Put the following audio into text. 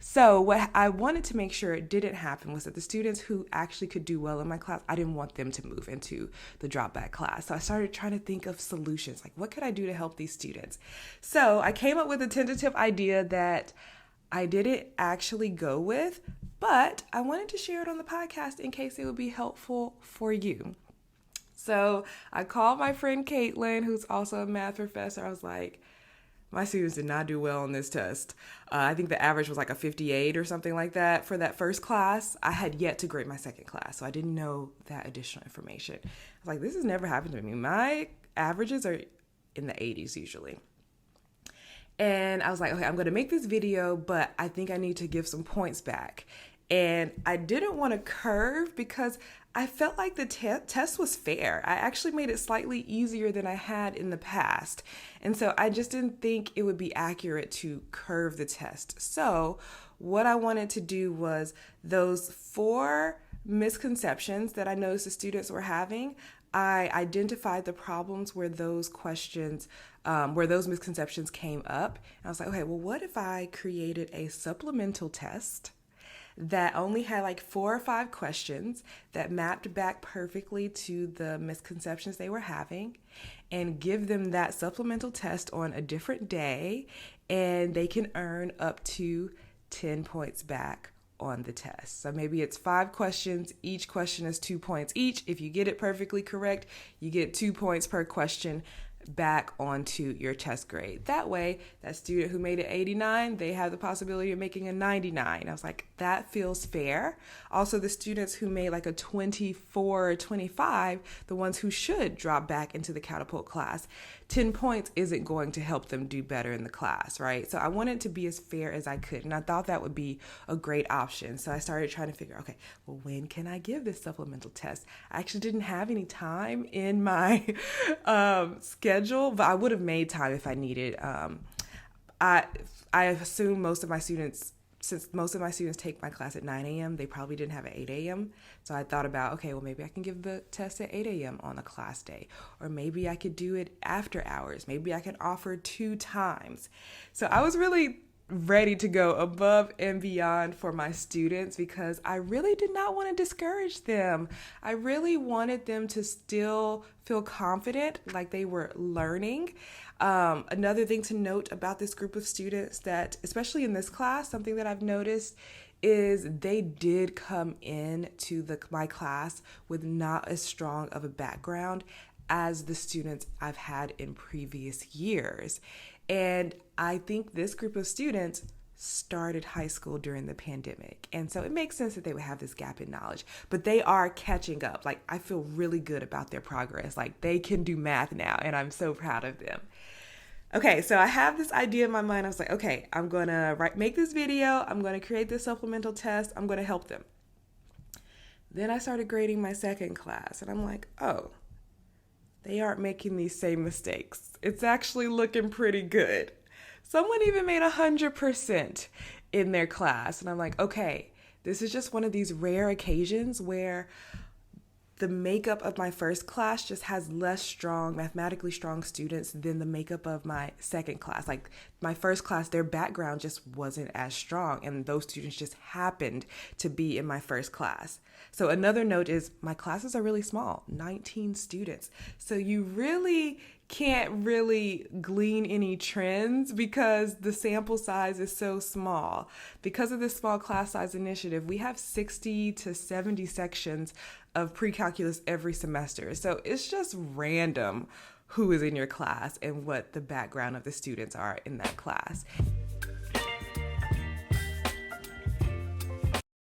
So what I wanted to make sure it didn't happen was that the students who actually could do well in my class, I didn't want them to move into the drop back class. So I started trying to think of solutions, like what could I do to help these students? So I came up with a tentative idea that I didn't actually go with, but I wanted to share it on the podcast in case it would be helpful for you. So I called my friend Caitlin, who's also a math professor. I was like, my students did not do well on this test. I think the average was like a 58 or something like that for that first class. I had yet to grade my second class, so I didn't know that additional information. I was like, this has never happened to me. My averages are in the 80s usually. And I was like, okay, I'm going to make this video, but I think I need to give some points back. And I didn't want to curve because I felt like the test was fair. I actually made it slightly easier than I had in the past. And so I just didn't think it would be accurate to curve the test. So what I wanted to do was those 4 misconceptions that I noticed the students were having, I identified the problems where those questions, where those misconceptions came up. And I was like, okay, well, what if I created a supplemental test that only had like 4 or 5 questions that mapped back perfectly to the misconceptions they were having, and give them that supplemental test on a different day, and they can earn up to 10 points back on the test. So maybe it's 5 questions. Each question is 2 points each. If you get it perfectly correct, you get 2 points per question back onto your test grade. That way, that student who made it 89, they have the possibility of making a 99. I was like, that feels fair. Also, the students who made like a 24 or 25, the ones who should drop back into the catapult class, 10 points isn't going to help them do better in the class, right? So I wanted to be as fair as I could, and I thought that would be a great option. So I started trying to figure, okay, well, when can I give this supplemental test? I actually didn't have any time in my schedule, but I would have made time if I needed. I assume since most of my students take my class at 9 a.m., they probably didn't have an 8 a.m. So I thought about, okay, well, maybe I can give the test at 8 a.m. on a class day, or maybe I could do it after hours. Maybe I can offer 2 times. So I was really ready to go above and beyond for my students because I really did not want to discourage them. I really wanted them to still feel confident, like they were learning. Another thing to note about this group of students that, especially in this class, something that I've noticed is they did come in to my class with not as strong of a background as the students I've had in previous years. And I think this group of students started high school during the pandemic. And so it makes sense that they would have this gap in knowledge, but they are catching up. Like, I feel really good about their progress. Like, they can do math now, and I'm so proud of them. Okay, so I have this idea in my mind. I was like, okay, I'm going to make this video. I'm going to create this supplemental test. I'm going to help them. Then I started grading my second class, and I'm like, oh, they aren't making these same mistakes. It's actually looking pretty good. Someone even made 100% in their class. And I'm like, okay, this is just one of these rare occasions where the makeup of my first class just has less strong, mathematically strong students than the makeup of my second class. Like, my first class, their background just wasn't as strong, and those students just happened to be in my first class. So another note is my classes are really small, 19 students. So you really can't really glean any trends because the sample size is so small. Because of this small class size initiative, we have 60 to 70 sections of pre-calculus every semester. So it's just random who is in your class and what the background of the students are in that class.